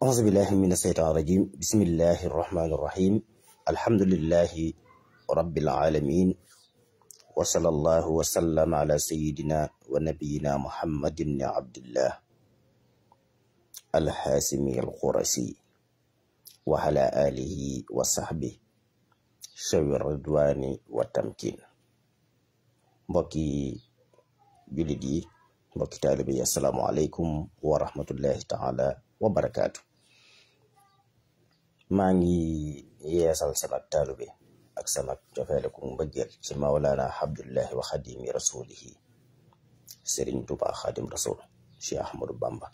auzu billahi min asheytaan rajim bismillahi irrahmani irrahim alhamdulillahi rabbil alamin wa sallallahu wa sallam ala sayidina wa nabiyina muhammadin abdillah alxaasimi alqurasi wa ala alihi wa sahbi shawi ridwani wa tamkin. Mbokki jullit yi, mbokki taalibe yi, assalaamu aleykum wa rahmatullahi taala wa barakaatu. maa ngi yeesal sama taalibe ak sama cofeeleku mbëggeel ci mawlaana abdullahi wa xadimi rasulihi sëriñ Tuubaa xadim rasul Cheikh Ahmadou Bamba.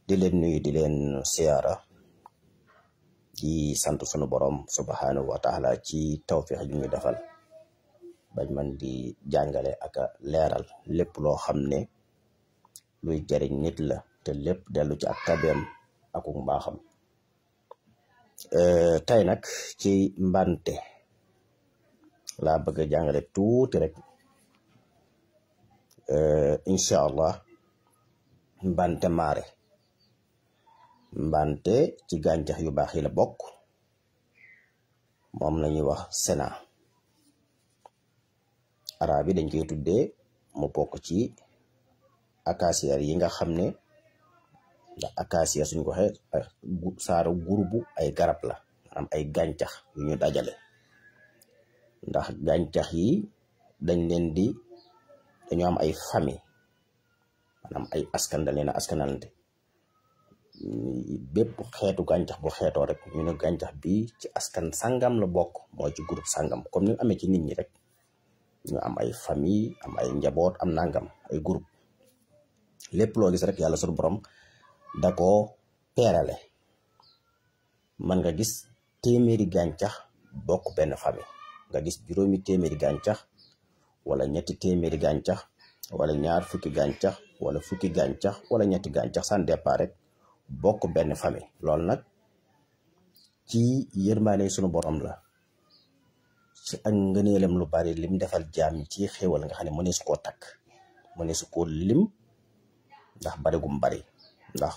di leen nuyu, di leen siyaara, di sant sunu borom subhanahu wa taala ci tawfiix ju ñu defal bañ man di jàngale ak a leeral lépp loo xam ne luy jariñ nit la te lépp dellu ci ak tabeem ak mbaaxam. tey nag ci mbante laa bëgg a jàngale tuuti rek, incha allah. mbante maare, mbante ci gàncax yu baax yi la bokk, moom lañuy wax sena. arab yi dañ koy tuddee mu bokk ci acacia yi nga xam ne, ndax acacia suñ ko waxee saaru gurubu ay garab la, maanaam ay gàncax yu ñu dajale. ndax gàncax yi dañoo am ay famille, maanaam ay askan dañ leen a askanalante. bépp xeetu gàncax bu xeetoo rek ñu ne gàncax bi ci askan sangam la bokk, mooy ci groupe sangam, comme ni amee ci nit ñi rek ñu am ay famille, am ay njaboot, am nangam ay groupe. lépp loo gis rek yàlla sunu borom da koo peerale. man nga gis téeméeri gàncax bokk benn famille, nga gis juróomi téeméeri gàncax wala ñetti téeméeri gàncax wala ñaar fukki gàncax wala fukki gàncax wala ñetti gàncax sans départ rek bokk benn famille. loolu nag ci yërmaane sunu borom la, ci ak ngëneelam lu bari lim defal jaam yi ci xéewal nga xam ne mëneesu koo takk, mëneesu koo lim ndax bari gum bari. ndax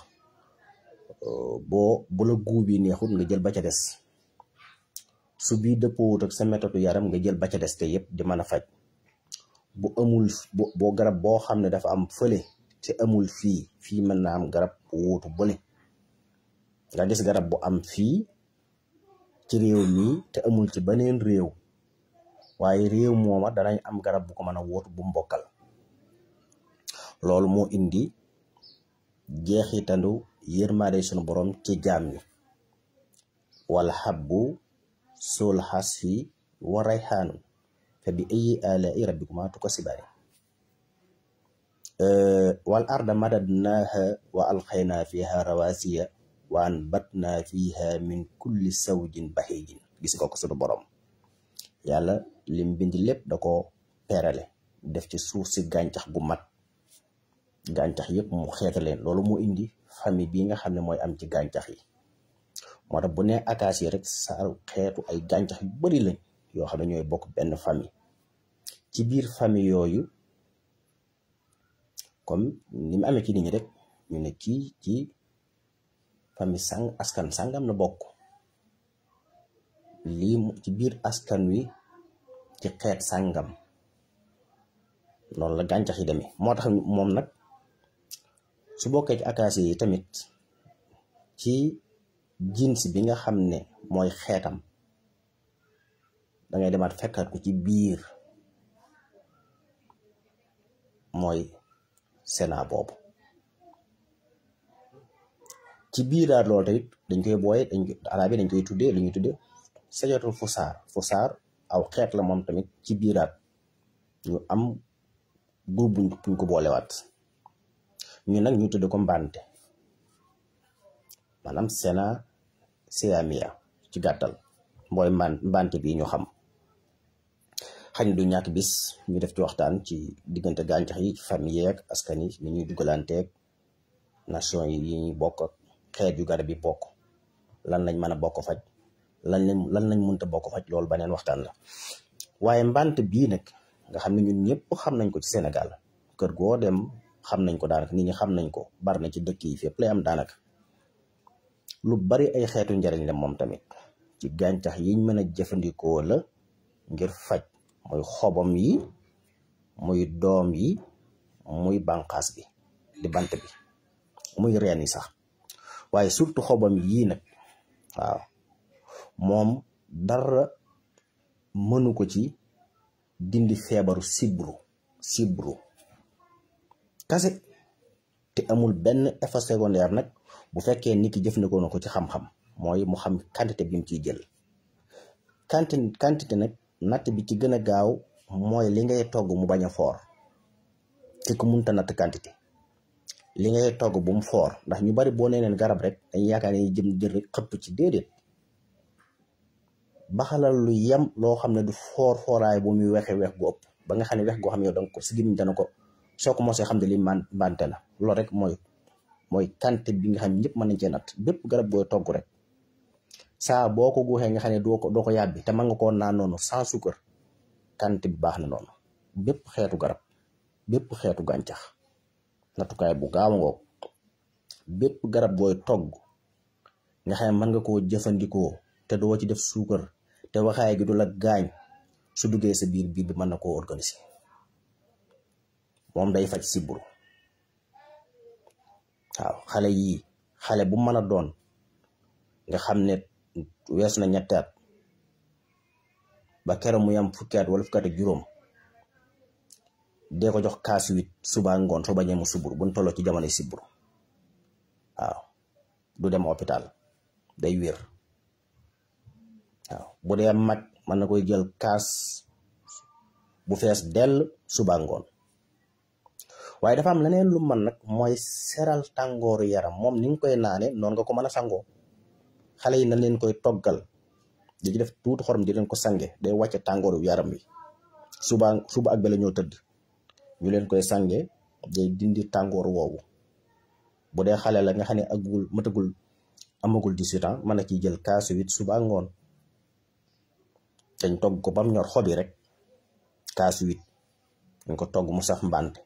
bu la guub yi neexut nga jël ba ca des, su bii dëppoowut ak sa méthode yaram nga jël ba ca des, te yëpp di mën a faj. bu amul boo garab boo xam ne dafa am fële te amul fii mën na am garab wuutu bële. nga gis garab bu am fii ci réew mi te amul ci beneen réew, waaye réew mooma danañ am garab bu ko mën a wuutu bu mbokkal. loolu moo indi jeexitandu yërmaande sunu borom ci jaam ñi. wal habbu sul hasfi wa rayhaanu fa bi ayyi alaa'i rabbikumaa tukazzibaan. wal arda madadnaaha wa alqaynaa fiihaa rawaasiya wa anbatnaa fiihaa min kulli zawjin bahiijin. gis nga ko sunu borom yàlla lim bind lépp da ko peerale, def ci suuf si gàncax gu mat. gàncax yëpp mu xeeta leen. loolu moo indi famille bii nga xam ne mooy am ci gàncax yi. moo tax bu ne acacia rek sa xeetu ay gàncax yu bari lañ yoo xam ne ñooy bokk benn famille. ci biir famille yooyu, comme ni mu amee ci nit ñi rek, ñu ne kii ci famille askan sangam la bokk. lii ci biir askan wi ci xeet sangam, noonu la gàncax yi demee. moo tax moom nag su bokkee ci acacia yi tamit ci jins bi nga xam ne mooy xeetam, dangay demaat fekkaat ko ci biir, mooy sena boobu. ci biiraat loolu tamit dañ koy booye, arab yi dañ koy tuddee lu ñuy tuddee sajaratul fusaar aw xeet la moom tamit ci biiraat. ñu am groupe buñ ko boolewaat, ñu nag ñu tudde ko mbante, maanaam sena siamia ci gàttal mooy mbante bi ñu xam. xañ du ñàkk bis ñu def ci waxtaan ci diggante gàncax yi, ci famille yeeg askan yi, ni ñuy dugalanteeg nation yi ñuy bokk ak xeet yu garab yi bokk, lan lañ mën a bokk faj, lan lañ mënta bokk faj. loolu beneen waxtaan la. waaye mbante bii nag nga xam ne ñun ñëpp xam nañ ko ci Sénégal, kër goo dem xam nañ ko daanaka, nit ñi xam nañ ko, bari na ci dëkk yi fépp lay am daanaka. lu bari ay xeetu njariñ la moom tamit ci gàncax yiñ mën a jëfandikoo la ngir faj, muy xobam yi, muy doom yi, muy bànqaas bi di bant bi, muy reen yi sax, waaye surtout xobam yii nag waaw moom dara mënu ko ci dindi feebaru sibru kase, te amul benn effet secondaire nag bu fekkee nit ki jëfandikoo na ko ci xam-xam, mooy mu xam quantité bi mu ciy jël. quantité nag natt bi ci gën a gaaw mooy li ngay togg mu bañ a foor. ki ko munta natt quantité li ngay togg bu mu foor, ndax ñu bari boo nee leen garab rek dañuy yaakaar ne jël rek xëpp ci, déedéet. baxalal lu yem loo xam ne du fooraay bu muy wexe wex gu ëpp ba nga xam ne wex goo xam ne yow danga ko si gémmiñ dana ko soo ko mosee xam ne li mbante la. loolu rek mooy quantité bi nga xam ne ñëpp mën nañ cee natt. bépp garab booy togg rek saa boo ko guuxee nga xam ne doo ko yàbbi te mën nga koo naan noonu sans suukar, quantité bi baax na noonu. bépp xeetu garab, bépp xeetu gàncax, nattukaay bu gaaw a ngoog. bépp garab booy togg nga xam ne mën nga koo jëfandikoo te doo ci def suukar te waxaay gi du la gaañ, su duggee sa biir bi mën na koo organiser. moom day faj sibbiru. waaw xale bu mën a doon nga xam ne weesu na ñetti at ba keroog mu yam fukki at wala fukki at ak juróom, dee ko jox kaas 8 suba ngoon soo bañee mu sibbiru bu ñu tolloo ci jamono sibbiru. waaw du dem hôpital, day wér. waaw bu dee mag mën na koy jël kaas bu fees dell suba ngoon. waaye dafa am leneen lu man nag mooy seral tàngooru yaram. moom ni nga koy naane noonu nga ko mën a sangoo. xale yi nañ leen koy toggal di ci def tuuti xorom di leen ko sange, day wàcce tàngooru yaram wi. suba ak bala ñoo tëdd ñu leen koy sange, day dindi tàngooru woowu. bu dee xale la nga xam ne amagul 18 ans mën na ciy jël kaas 8 suba ngoon. dañ togg ko bam ñor xobi rek, kaas 8 ñu ko togg mu saf mbante,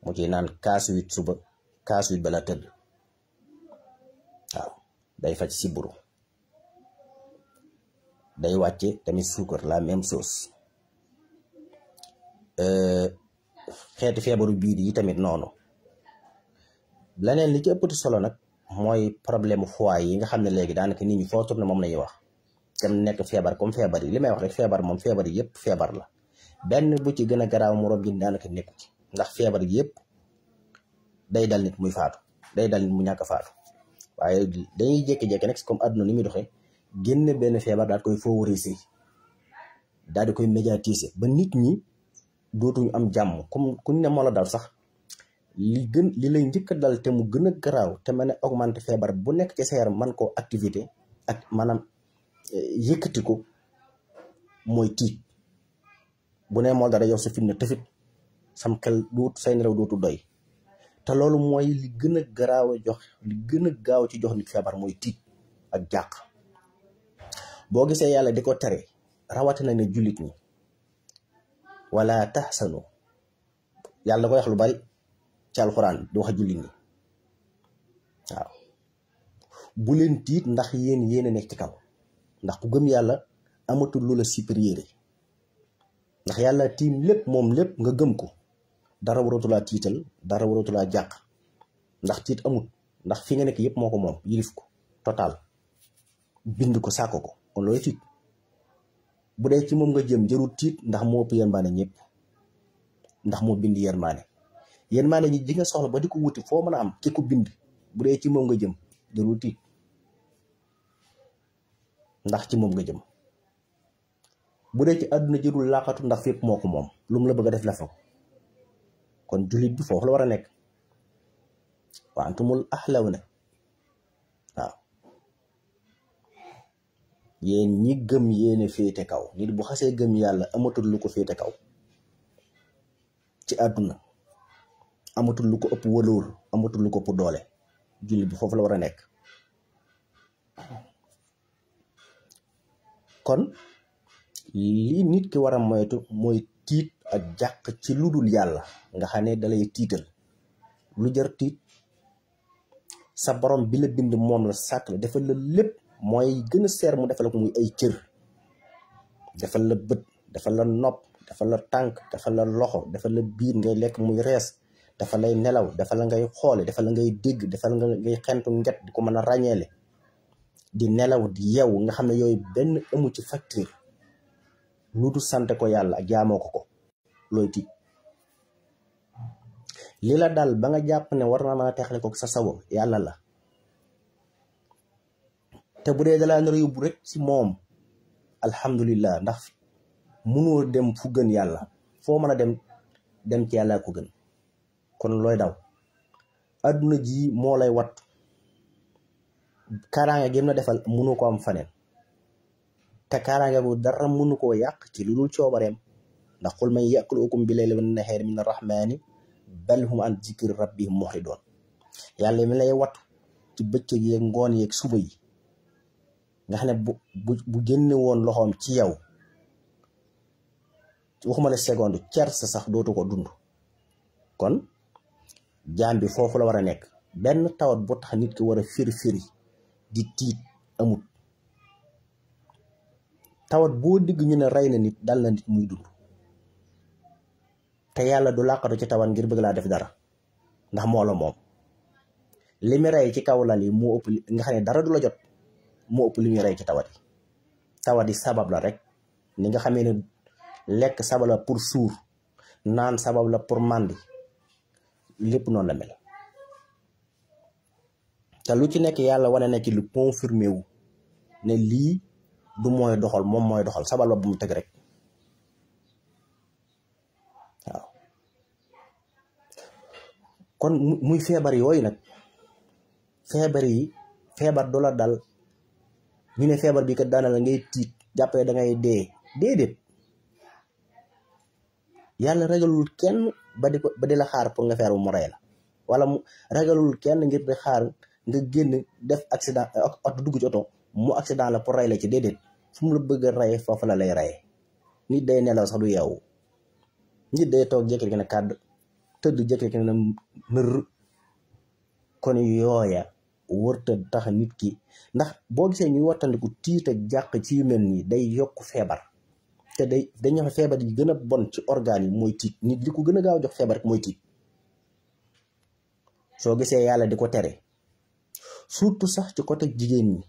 mu ciy naan kaas 8 suba, kaas 8 bala tëdd. waaw day faj sibbiru. day wàcce tamit suukar, la même chose. xeeti feebaru biir yi tamit noonu. leneen li ci ëppati solo nag mooy problème foie yi nga xam ne léegi daanaka nit ñi foo tourné moom la ñuy wax. dem nekk feebar comme feebar yi li may wax rek feebar moom feebar yi yëpp feebar la. benn bu ci gën a garaaw moroom ji daanaka nekku ci, ndax feebar yi yëpp day dal nit muy faatu, day dal nit mu ñàkk a faatu. waaye dañuy jékki-jékki nag comme àdduna ni muy doxee, génne benn feebar daal koy favoriser, daal di koy médiatiser ba nit ñi dootuñu am jàmm. comme kuñ ne moo la dal sax li lay njëkk a dal te mu gën a garaaw te mën a augmenter feebar bu nekk ci sa yaram man koo activité ak maanaam yëkkati ko mooy tiit. bu ne moo dara yow sa fit na tëfit, sam xel say nelaw dootu doy. te loolu mooy li gën a gaaw ci jox nit feebar mooy tiit ak jàq. boo gisee yàlla di ko tere rawatina ne jullit ñi, wala tahsanu, yàlla ko wax lu bari ci alxuraan di wax jullit ñi. waaw bu leen tiit ndax yéen a nekk ci kaw, ndax ku gëm yàlla amatul lu la supérieur, ndax yàlla tiim lépp moom lépp nga gëm ko. dara waratulaa tiital, dara waratulaa jàq, ndax tiit amut, ndax fi nga nekk yëpp moo ko moom, yilif ko total, bind ko sàkk ko, kon looy tiit. bu dee ci moom nga jëm jarul tiit, ndax moo ëpp yërmaane ñëpp, ndax moo bind yërmaane ñi ji nga soxla ba di ko wuti foo mën a am ki ko bind. bu dee ci moom nga jëm jarul tiit, ndax ci moom nga jëm. bu dee ci àdduna jarul laqatu, ndax fépp moo ko moom, lu mu la bëgg a def la fa. kon jullit bi foofu la war a nekk. wa antumul ahlawna. waaw yéen ñi gëm yéene féete kaw. nit bu xasee gëm yàlla amatul lu ko féete kaw ci àdduna, amatul lu ko ëpp wëloor, amatul lu ko ëpp doole. jullit bi foofu la war a nekk. kon lii nit ki war a moytu mooy tiit ak jàq ci lu dul yàlla nga xam ne dalay tiital. lu jar tiit sa borom bi la bind moom la sàkk la defal la lépp mooy gën a seer mu defal la ko muy ay cër defal la bët defal la nopp defal la tànk defal la loxo defal la biir ngay lekk muy rees defal lay nelaw defal la ngay xoole defal la ngay dégg defal la ngay xentu nget di ko mën a ràññeele di nelaw di yeewu nga xam ne yooyu benn amu ci facture lu du sante ko yàlla ak jaamoo ko looy tiit li la dal ba nga jàpp ne war na mën a texale ko sa sago yàlla la te bu dee dalaa nar a yóbbu rek ci moom alhamdulillah ndax mënoo dem fu gën yàlla foo mën a dem ci yàlla ko gën kon looy daw adduna ji moo lay wat kaaraange gém na defal mënu ko am faneen te kaaraange bu dara mënu koo yàq ci lu dul coobareem ndax qul man ya'kulukum bi layli wan nahaari min arrahmani bal hum an zikri rabbihim muhridun yàlla mi lay wattu ci bëccëg yeeg ngoon yeeg suba yi nga xam ne bu génne woon loxoom ci yow waxuma la seconde cerse sax dootu ko dund kon jaam bi foofu la war a nekk benn tawat bu tax nit ki war a firi di tiit amut tawat boo digg ñu ne rey na nit dal na nit muy dund te yàlla du làqatu ci tawat ngir bëgg laa def dara ndax moo la moom li mu rey ci kaw lal yi moo ëpp nga xam ne dara du la jot moo ëpp li muy rey ci tawat yi sabab la rek ni nga xamee ne lekk sabab la pour suur naan sabab la pour màndi lépp noonu la mel te lu ci nekk yàlla wane na ci lu confirmé wu ne lii du mooy doxal moom mooy doxal sabab la bu mu teg rek waaw kon muy feebar yooyu nag feebar du la dal ñu ne feebar bi kat daana la ngay tiit jàppee da ngay dee déedéet yàlla ragalul kenn ba di la xaar pour nga feebar mu rey la wala mu ragalul kenn ngir di xaar nga génn def accident oto dugg ci oto mu accident la pour rey la ci déedéet fu mu la bëgg a rey foofu la lay rey nit day nelaw sax du yeewu nit day toog jékki-jékki ne kàdd tëdd jékki-jékki ne nër kon yooya wërta tax nit ki ndax boo gisee ñuy wattandiku tiit ak jàq ci yu mel nii day yokk feebar te dañ ñafe feebar yi gën a bon ci organes yi mooy tiit nit li ko gën a gaaw jox feebar rek mooy tiit soo gisee yàlla di ko tere surtout sax ci côté jigéen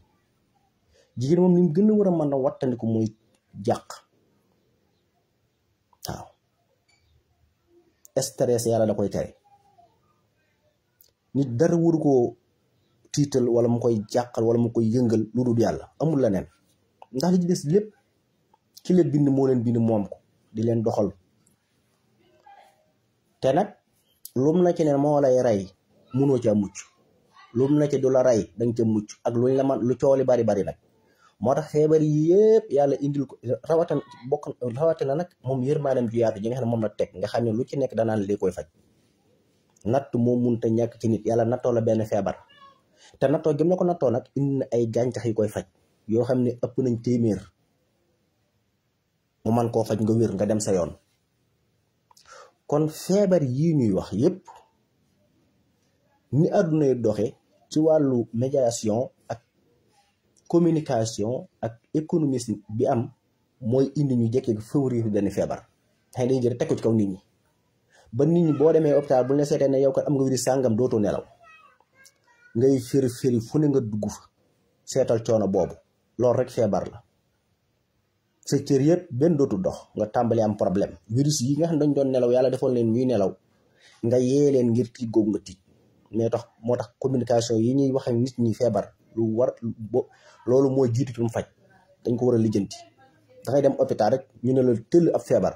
moom li mu gën a war a mën a wattandiku mooy jàq waaw stress yàlla da koy tere nit dara waru koo tiital wala mu koy jàqal wala mu koy yëngal lu dul yàlla amul leneen ndax li ci des lépp ki la bind moo leen bind moom ko di leen doxal te nag lum na ci ne moo lay rey munoo ca mucc lum na ci du la rey danga ca mucc ak luñ la man lu cooli bari nag moo tax feebar yi yëpp yàlla indil ko rawatina nag moom yërmaanam ju yaatu ji nga xam ne moom la teg nga xam ne lu ci nekk danaan lii koy faj natt moom munta ñàkk ci nit yàlla nattoo la benn feebar te nattoo gëm na ko nattoo nag indi na ay gàncax yi koy faj yoo xam ne ëpp nañ téeméer mu man koo faj nga wér nga dem sa yoon kon feebar yii ñuy wax yépp ni àdduna yi doxe ci wàllu médiation ak communication ak économie bi am mooy indi ñu jekkee favoriser benn feebar xëy dañu jël teg ko ci kaw nit ñi ba nit ñi boo demee hôpital bu ne seetee ne yow kat am nga wéri sàngam dootoo nelaw ngay firi fu ne nga dugg fa seetal coono boobu loolu rek feebar la sa cër yëpp benn dootul dox nga tàmbali am problème virus yi nga xam ne dañ doon nelaw yàlla defoon leen ñuy nelaw nga yee leen ngir tiit googu nga tiit mais moo tax communication yi ñuy wax ak nit ñi feebar loolu moo jiitu ci mu faj dañ ko war a lijjanti dangay dem hôpital rek ñu ne la tëll ab feebar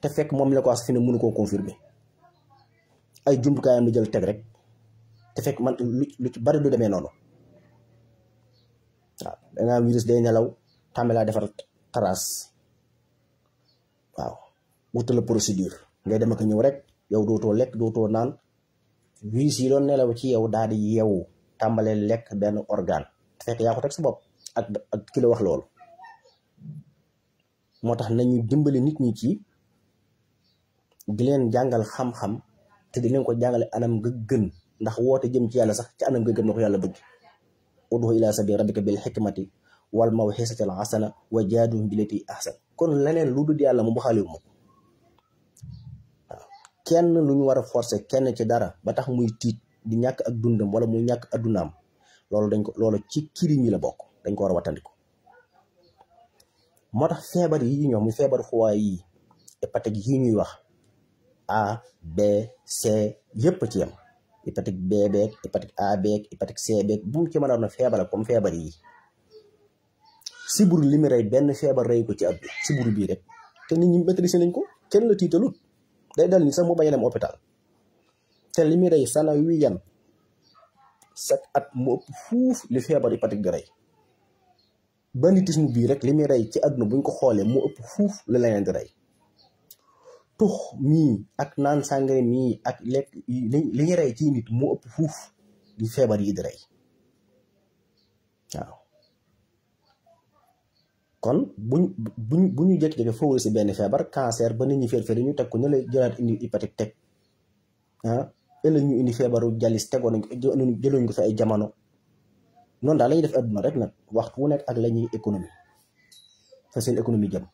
te fekk moom la ko wax fi ne mënu koo confirmer ay jumtukaayam la jël teg rek te fekk man lu ci bari du demee noonu waaw danga am virus day nelaw tàmbali laa defar trace waaw wutal la procédure ngay dem ak ñëw rek yow dootoo lekk dootoo naan virus yi doon nelaw ci yow daal di yeewu tàmbalee lekk benn organe te fekk yaa ko teg sa bopp ak ki la wax loolu moo tax nañu dimbali nit ñi ci di leen jàngal xam-xam te di leen ko jàngale anam nga gën ndax woote jëm ci yàlla sax ci anam nga gëm na ko yàlla bëgg ud'u ila sabili rabbika bil hikmati wal maw'izati al hasana wa jaadilhum billati ahsan kon leneen lu dul yàlla moom bu xaaliwu ma waaw kenn lu ñu war a forcer kenn ci dara ba tax muy tiit di ñàkk ak dundam wala muy ñàkk addunaam loolu ci kirim yi la bokk dañ ko war a wattandiku moo tax feebar yi ñoom muy feebar xuwaay yi hépatite yi ñuy wax A B C yépp ci yam hépatite B beeg hépatite A beeg hépatite C beeg bu mu ci mën a doon feebar comme feebar yi siburu li mu rey benn feebar rey ko ci àdduna siburu bii rek te nit ñi maîtriser nañ ko kenn la tiitalut day dal ni sax mu bañ a dem hôpital te li mu rey sana wi yan chaque at mu ëpp fuuf li feebar hépatite di rey banditisme bii rek li muy rey ci àdduna buñ ko xoolee mu ëpp fuuf la leneen di rey tux mii ak naan sàngara mii ak lekk li ñu rey ci nit mu ëpp fuuf li feebar yi di rey waaw kon bu ñu jékki-jékki foofu si benn feebar cancer ba nit ñi féer ñu teg ko ne lay jëlaat indi hépatite teg ëllëg ñu indi feebaru jalis tegoon nañ ko jëloon ko fi ay jamono noonu daal la ñuy def àdduna rek nag waxtu wu nekk ak la ñuy économie fa seen économie jëm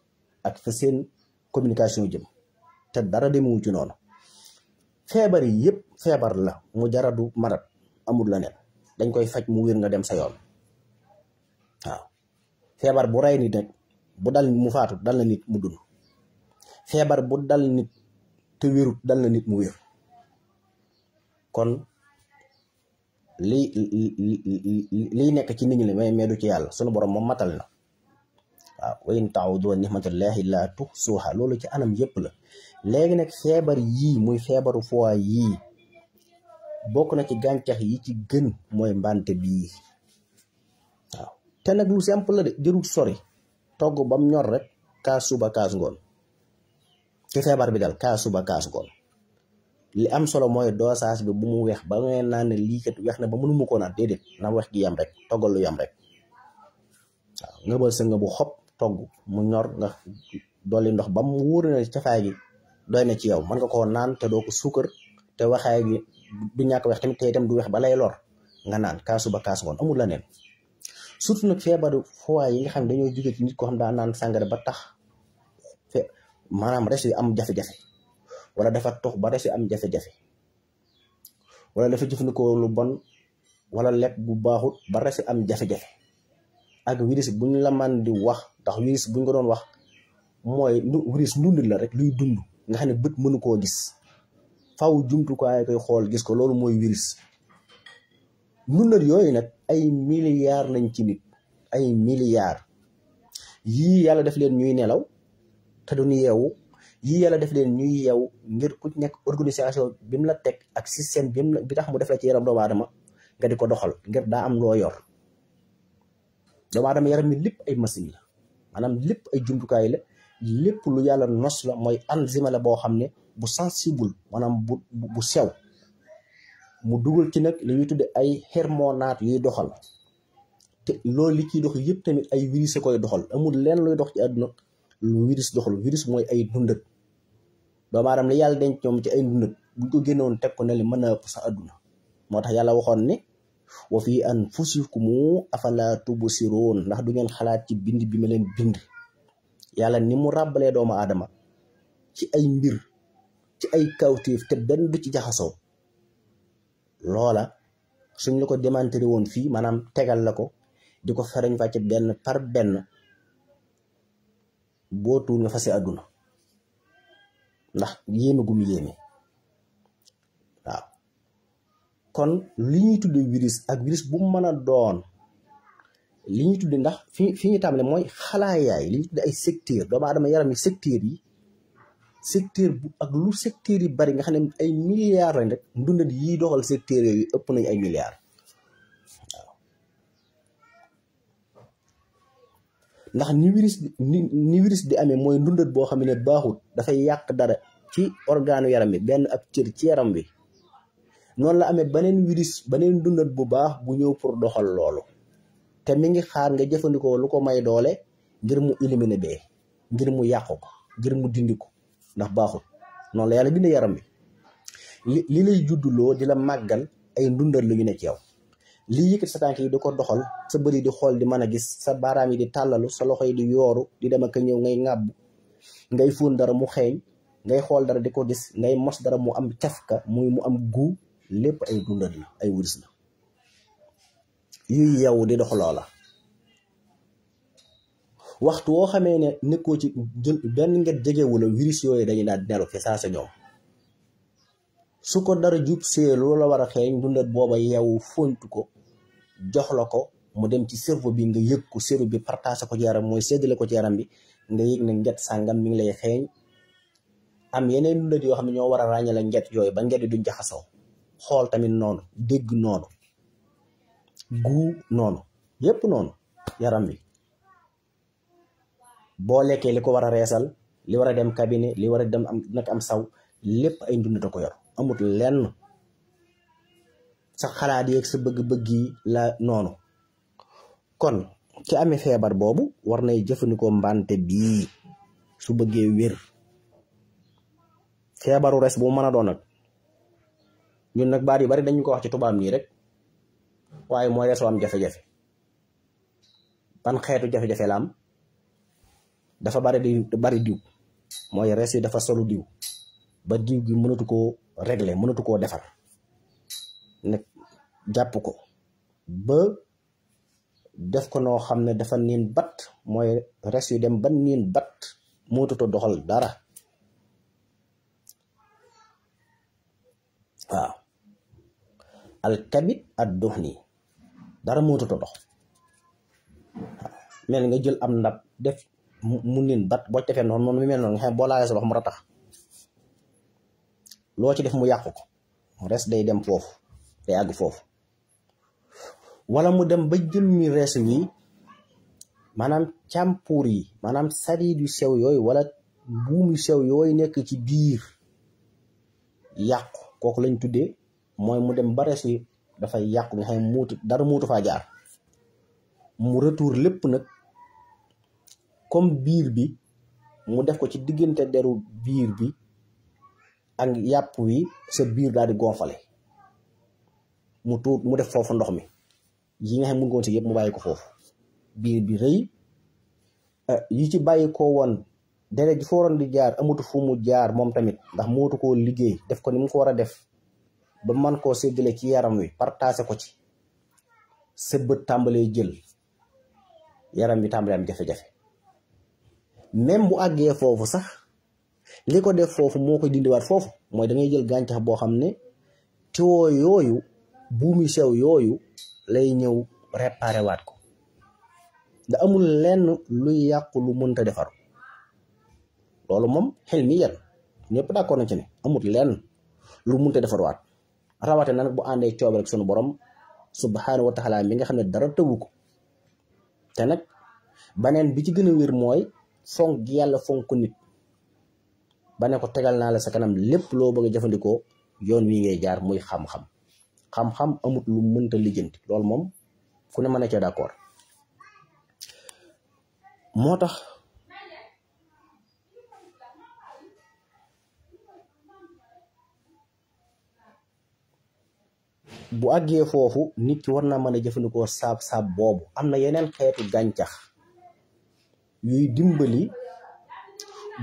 ak fa seen communication jëm te dara demewu ci noonu feebar yi yëpp feebar la mu jaradu marat amul la neen dañ koy faj mu wér nga dem sa yoon waaw feebar bu rey nit nag bu dal mu faatu dal na nit mu dund feebar bu dal nit te wérut dal na nit mu wér kon liy nekk ci nit ñi la mais du ci yàlla sunu borom moom matal na waaw wa in ta'udu ni'matallahi la tuhsuha loolu ci anam yëpp la léegi nag feebar yii muy feebaru foie yii bokk na ci gàncax yi ci gën mooy mbante bii waaw te nag lu simple la de jërul sori togg bam ñor rek kaas suba kaas ngoon ci feebar bi dal kaas suba kaas ngoon li am solo mooy dosage bi bu mu weex ba ngeen naan ne lii kat weex na ba mënuma koo naan déedéet na weex gi yam rek toggal lu yam rek waaw nga bal sa nga bu xob togg mu ñor nga dolli ndox ba mu wóor na cafaay gi doy na ci yow mën nga koo naan te doo ko suukar te waxaay gi du ñàkk weex tamit te itam du weex ba lay lor nga naan kaasu ba kaas ngoon amul la neen surtout nag feebaru foie yi nga xam ne dañoo jóge ci nit koo xam daa naan sàngara ba tax maanaam res yi am jafe-jafe wala dafa tox ba res yi am jafe-jafe wala dafa jëfandikoo lu bon wala lekk bu baaxut ba res yi am jafe-jafe ak virus bu ñu la man di wax ndax virus bu ñu ko doon wax mooy virus ndund la rek luy dund nga xam ne bët mënu koo gis faw jumtukaay koy xool gis ko loolu mooy virus ndundat yooyu nag ay milliards lañ ci nit ay milliards yii yàlla def leen ñuy nelaw te duñu yeewu yii yàlla def leen ñuy yeewu ngir ku nekk organisation bi mu la teg ak système bi tax mu def la ci yaram doomu aadama nga di ko doxal ngir daa am loo yor doomu aadama yaram mi lépp ay machine la maanaam lépp ay jumtukaay la lépp lu yàlla nos la mooy enzyme la boo xam ne bu sensible maanaam bu sew mu dugal ci nag li ñuy tudde ay hormonaat yuy doxal te loolu li ciy dox yëpp tamit ay virus koy doxal amul lenn luy dox ci àdduna lu virus doxal virus mooy ay dundat doomu aadama li yàlla denc ñoom ci ay dundat buñ ko génnewoon teg ko ne li mën a ëpp sa àdduna moo tax yàlla waxoon ne wa fi anfusikum afala tubsiroon ndax du ngeen xalaat ci bind bi ma leen bind yàlla ni mu ràbbalee doomu aadama ci ay mbir ci ay kawtéef te benn du ci jaxasoo loola suñ la ko démantelé woon fii maanaam tegal la ko di ko ferañ fàcce benn par benn boo tuur nga fase àdduna ndax yéeme gum yéeme waaw kon li ñuy tudde virus ak virus bu mu mën a doon li ñuy tudde ndax fi ñu tàmbale mooy xalaayaay li ñuy tudde ay secteur doomu aadama yaram yi secteur bu ak lu secteur yi bari nga xam ne ay milliards lañ rek ndundat yi doxal secteur yooyu ëpp nañ ay milliards waaw ndax ni virus di amee mooy ndundat boo xam ne baaxut dafay yàq dara ci organu yaram bi benn ab cër ci yaram bi noonu la amee beneen virus beneen ndundat bu baax bu ñëw pour doxal loolu te mi ngi xaar nga jëfandikoo lu ko may doole ngir mu éliminer bee ngir mu yàqu ko ngir mu dindi ko ndax baaxul noonu la yàlla bind yaram bi li lay judduloo di la màggal ay ndundal la yu ne ci yow. lii yëkkati sa tànk yi di ko doxal, sa bëri di xool di mën a gis, sa baaraam yi di tàllalu, sa loxo yi di yooru di dem ak ñëw, ngay ŋàbb, ngay fóon dara mu xeeñ, ngay xool dara di ko gis, ngay mos dara mu am cafka mu am gu, lépp ay dundal la, ay wurus la yuy yow di dox loola. waxtu woo xamee ne nekkoo ci benn nget jegewu la, virus yooyu dañuy daal di nelu fi saa sa ñoom. su ko dara jub see loola war a xeeñ, dundat booba yow fontu ko jox la ko mu dem ci cerveau bi, nga yëg ko, cerveau bi partagé ko ci yaram, mooy séddale ko ci yaram bi, nga yëg ne nget sàngam mi ngi lay xeeñ. am yeneen dundat yoo xam ne ñoo war a ràññale nget yooyu ba nget yi duñ jaxasoo. xool tamit noonu, dégg noonu, gu noonu, yépp noonu yaram bi. boo lekkee li ko war a reesal, li war a dem cabinet, li war a dem am saw, lépp ay ndundata ko yor. amut lenn sa xalaat yeeg sa bëgg-bëgg yi la noonu. kon ci amee feebar boobu war nay jëfandikoo mbante bii su bëggee wér. feebaru res bu mën a doon nag, ñun nag baat yu bari dañu ko wax ci tubaab nii rek, waaye mooy resoo am jafe-jafe. ban xeetu jafe-jafe la am? dafa bari diw, mooy res yi dafa solu diw ba diw gi mënatu koo régler, mënatu koo defar, nag jàpp ko ba def ko noo xam ne dafa niin bat, mooy res yu dem ba niin bat, mënatutoo doxal dara. waaw alkabit ad duhni, dara mënatutoo dox. waaw mel nga jël am ndab def mu niin bat, boo ci defee noonu mu mel noonu nga xam boo laalee sa loxo mu ratax, loo ci def mu yàqu ko, res day dem foofu, day àgg foofu. wala mu dem ba jëmmi res wi, maanaam càmpuur yi, maanaam sadiid yu sew yooyu wala buum yu sew yooyu nekk ci biir yàqu, kooku lañ tuddee, mooy mu dem ba res wi dafay yàqu nga xam muutu dara muutu faa jaar. mu retour lépp nag comme biir bi, mu def ko ci diggante deru biir bi ak yàpp wi, sa biir daal di gonfale, mu def foofu ndox mi yi nga xam mun ngoon si yëpp mu bàyyi ko foofu. biir bi rëy, yi ci bàyyi ko woon deret ji fa waroon di jaar amatu fu mu jaar moom tamit, ndax mootu koo liggéey def ko ni mu ko war a def ba man koo séddale ci yaram wi, partagé ko ci. sa bët tàmbalee jël, yaram bi tàmbalee am jafe-jafe. même bu àggee foofu sax, li ko def foofu moo koy dindiwaat foofu, mooy da ngay jël gàncax boo xam ne tiwo yooyu, buumi sew yooyu lay ñëw réparé waat ko. da amul lenn luy yàqu lu mënta defar. loolu moom xel mi yan ñëpp d'accord nañ ci ne amul lenn lu mënta defarwaat, rawate na nag bu àndee coobe rek sunu borom subhanahu wa taala mi nga xam ne dara tëwu ko. te nag baneen bi ci gën a wér mooy fonk gi yàlla fonk nit ba ne ko tegal naa la sa kanam lépp loo bëgg a jëfandikoo, yoon wi ngay jaar muy xam-xam. xam-xam amut lu mënta lijjanti, loolu moom ku ne mën na cee d'accord. moo tax bu àggee foofu nit ki war naa mën a jëfandikoo saab boobu. am na yeneen xeetu gàncax yuy dimbali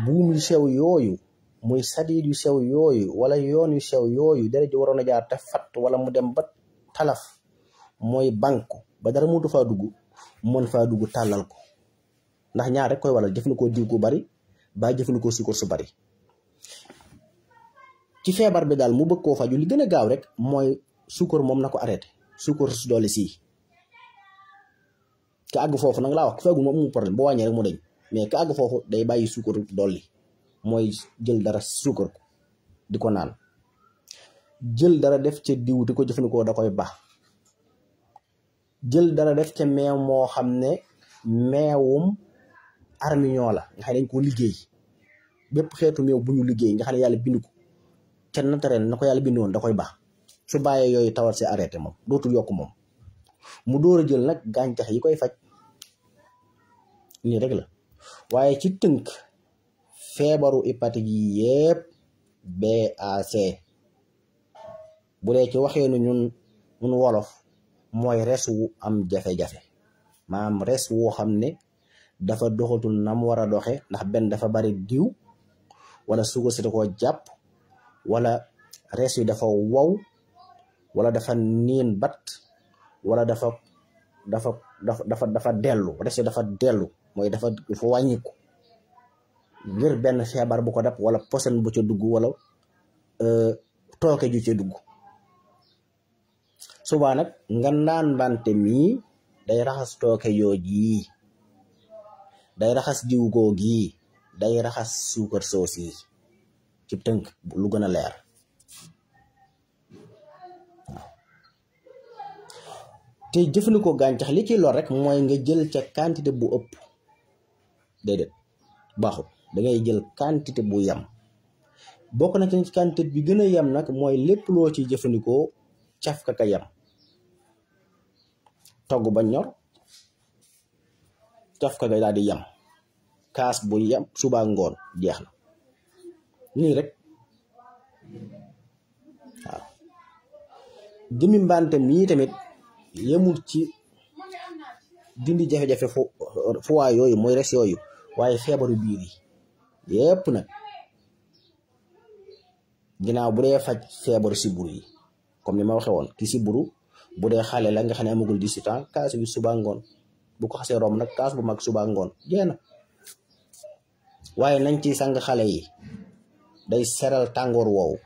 buum yu sew yooyu, muy sadiid yu sew yooyu wala yoon yu sew yooyu, dara ji waroon a jaar te fatt wala mu dem ba talaf, mooy banku ba dara mutu faa dugg, mën faa dugg tàllal ko. ndax ñaar rek koy waral, jëfandikoo diw gu bari ba jëfandikoo suukar su bari. ci feebar bi daal mu bëgg koo faju, li gën a gaaw rek mooy suukar moom na ko arrêté, suukar su doole sii. ka àgg foofu nag laa wax, ku feegul moom amul problème, boo wàññee rek mu deñ. mais ka àgg foofu day bàyyi suukar dolli, mooy jël dara suukar ko di ko naan, jël dara def ca diw di ko jëfandikoo da koy baax, jël dara def ca meew moo xam ne meewum armiñoo la nga xam ne dañ koo liggéey. bépp xeetu meew bu ñu liggéey nga xam ne yàlla bind ko ca naturel na ko yàlla bind woon da koy baax. su bàyyee yooyu tawat si arrêté moom dootul yokk moom. mu door a jël nag gàncax yi koy faj, nii rek la. waaye ci tënk, feebaru hépatique yi yépp BAC bu dee ci waxee nu ñun mun wolof mooy res wu am jafe-jafe maanaam res woo xam ne dafa doxatul nam war a doxe ndax benn dafa bari diw wala suukar si da koo jàpp wala res yi dafa wow wala dafa niin bat wala dafa dellu res yi dafa dellu mooy dafa wàññiku ngir benn feebar bu ko dab wala posen bu ca dugg wala tooke ju ca dugg subaa nag nga naan bante mii day raxas tooke yooji day raxas diw googi day raxas suukar soos yi ci tënk lu gën a leer waaw te jëfandikoo gàncax li ci lor rek mooy nga jël ca quantité bu ëpp déedéet baaxul da ngay jël quantité bu yam bokk na ci quantité bi gën a yam nag mooy lépp loo ci jëfandikoo caf ka yam togg ba ñor caf ka daal di yam kaas bu yam suba ngoon jeex na nii rek waaw jëmi mbante mii tamit yemul ci dindi jafe-jafe fu waa yooyu mooy res yooyu waaye feebaru biir yi yépp nag ginnaaw bu dee faj feebaru siburu yi comme ni ma waxee woon ki siburu bu dee xale la nga xam ne amagul 18 ans kaas bi suba ngoon bu ko xasee romb nag kaas bu mag suba ngoon jeex na waaye nañ ci sang xale yi day seral tàngoor woowu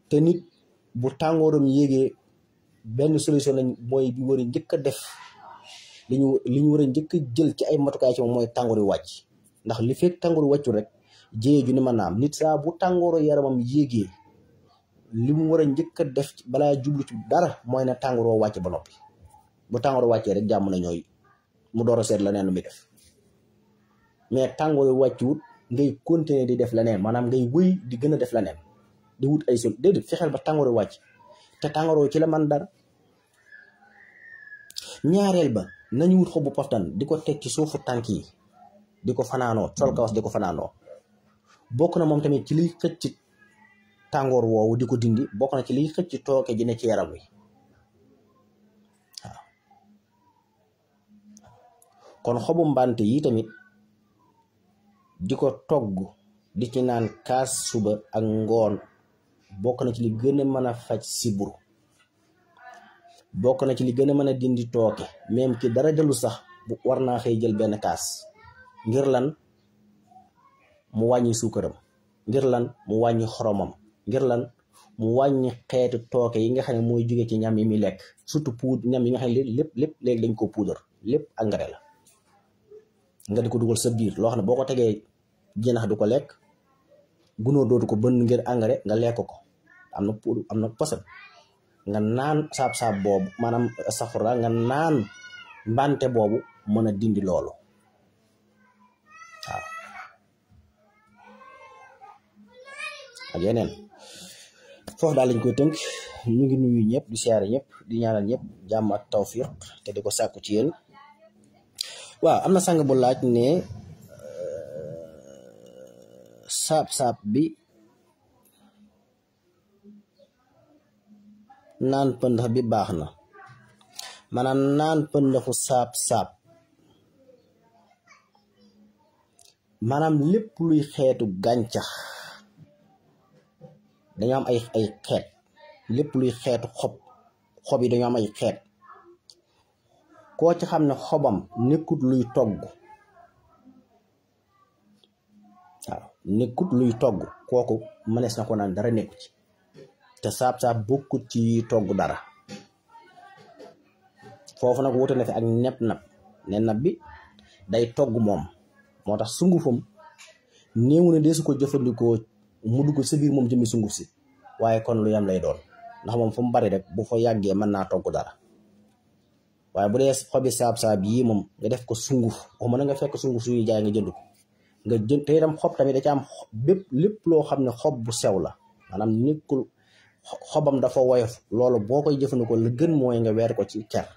te nit bu tàngooram yéegee benn solution lañ mooy bi war a njëkk a def li ñu war a njëkk a jël ci ay matukaay ci moom mooy tàngoor yu wàcc ndax li fekk tàngoor yu wàccul rek jiyee ju ni ma naam nit saa bu tàngooru yaramam yéegee li mu war a njëkk a def balaa jublu ci dara mooy ne tàngooroo wàcc ba noppi bu tàngoor wàccee rek jàmm na ñooy mu door a seet leneen lu muy def mais tàngoor yu wàccuwut ngay continuer di def leneen maanaam ngay wëy di gën a def leneen di wut ay sol déedéet fexeel ba tàngoor yu wàcc te tàngooroo ci la man dara ñaareel ba nañu wut xobu poftan di ko teg ci suufu tànk yi di ko fanaanoo sol kawas di ko fanaanoo bokk na moom tamit ci liy xëcc tàngoor woowu di ko dindi bokk na ci liy xëcc tooke ji ne ci yaram wi waaw kon xobu mbante yi tamit di ko togg di ci naan kaas suba ak ngoon bokk na ci li gën a mën a faj siburu bokk na ci li gën a mën a dindi tooke même ki dara jëlu sax bu war naa xëy jël benn kaas ngir lan mu wàññi suukaram ngir lan mu wàññi xoromam ngir lan mu wàññi xeetu tooke yi nga xam ne mooy jóge ci ñam yi muy lekk surtout ñam yi nga xam ne lépp léegi dañ ko poudre lépp engrais la nga di ko dugal sa biir loo xam ne boo ko tegee jinax du ko lekk gunóor dootu ko bënn ngir engrais nga lekk ko am na poson nga naan saab-saab boobu maanaam safara nga naan mbante boobu mën a dindi loolu waaw ak yeneen foofu daal lañ koy tënk ñu ngi nuyu ñëpp di siyaare ñëpp di ñaanal ñëpp jàmm ak tawfiq te di ko sàkku ci yéen waaw am na sang bu laaj ne saab-saab bi naan pëndax bi baax na maanaam naan pëndaxu saab-saab maanaam lépp luy xeetu gàncax dañoo am ay xeet lépp luy xeetu xob yi dañoo am ay xeet koo ci xam ne xobam nekkut luy togg waaw nekkut luy togg kooku mënees na ko naan dara nekku ci te saab-saab bokkut ci togg dara foofu nag wuute na fi ak neb-nab ne nab bi day togg moom moo tax sungufam néew na deesu ko jëfandikoo mu dugg sa biir moom jëmmi sunguf si waaye kon lu yam lay doon ndax moom fu mu bari rek bu fa yàggee mën naa togg dara waaye bu dee xobi saab-saab yii moom nga def ko sunguf waxuma na nga fekk sunguf suñuy jaay nga jënd ko nga jënd te itam xob tamit da ci am lépp loo xam ne xob bu sew la maanaam nekkul xobam dafa woyof loolu boo koy jëfandikoo la gën mooy nga weer ko ci ker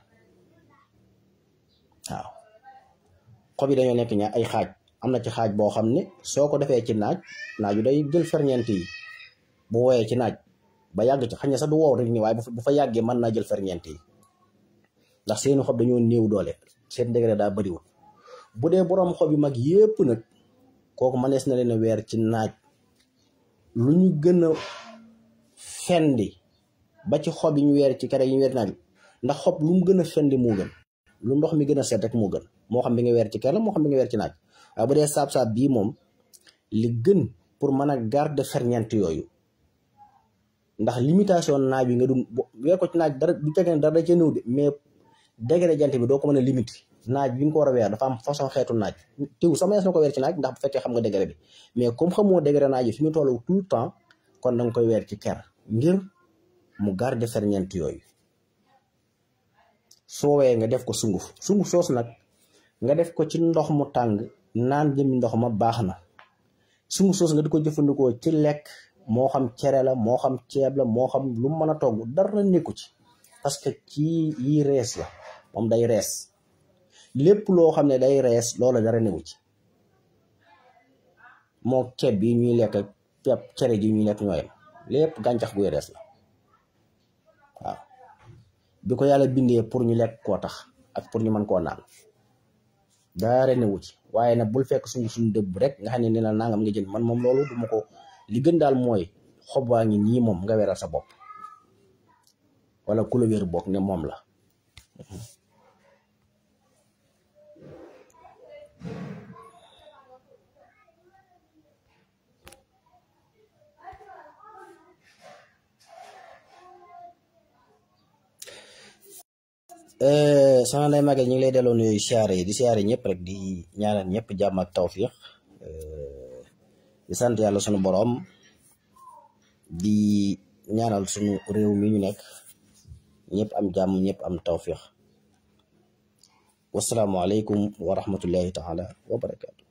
waaw xob yi dañoo nekk ñaar ay xaaj am na ci xaaj boo xam ne soo ko defee ci naaju day jël ferñeent yi bu woyee ci naaj ba yàgg ci xañ na sax du wow rek ni waaye bu fa yàggee mën naa jël ferñeent yi ndax seeni xob dañoo néew doole seen degré daa bëriwul. bu dee boroom xob yu mag yépp nag kooku mënees na leen a weer ci naaj lu ñu gën a fendi ba ci xob yi ñu weer ci kere yi ñu weer naaj ndax xob lu mu gën a fendi moo gën lu ndox mi gën a set rek moo gën moo xam bi nga weer ci kere moo xam bi nga weer ci naaj waaye bu dee saab-saab bii moom li gën pour mën a garder ferñeent yooyu ndax limitation naaj bi nga dun weer ko ci naaj dara du fekkee ne dara da ca néew de mais degré jant bi doo ko mën a limiter naaj bi nga ko war a weer dafa am façon xeetu naaj teew sama yees na ko weer ci naaj ndax bu fekkee xam nga degré bi mais comme xamoo degré naaj yi fi ñu toll tout le temps kon da nga koy weer ci ker ngir mu garder ferñeent yooyu. soo wee nga def ko sunguf soos nag nga def ko ci ndox mu tàng naan jëmi ndox ma baax na sunguf soos nga di ko jëfandikoo ci lekk moo xam cere la moo xam ceeb la moo xam lu mën a togg dara nekku ci parce que ci yi rees la moom day rees lépp loo xam ne day rees loola dara newu ci moo ceeb bi ñuy lekk pepp cere ji ñuy lekk ñooyam lépp gàncax guy rees la waaw bi ko yàlla bindee pour ñu lekk koo tax ak pour ñu mën koo naan dara newu ci waaye nag bul fekk suñu dëbb rek nga xam ne ni la nangam nga jënd man moom loolu duma ko li gën daal mooy xob waa ngi nii moom nga weral sa bopp wala ku la wér bokk ne moom la soxna Ndeye Maguette ñu ngi lay delloo nuyu siyaare yi di siyaare ñëpp rek di ñaanal ñëpp jàmm ak tawfiix di sant yàlla sunu boroom di ñaanal sunu réew mi ñu nekk ñëpp am jàmm ñëpp am tawfiix wasalaamualeykum wa rahmatullahi taala wa barakaatu.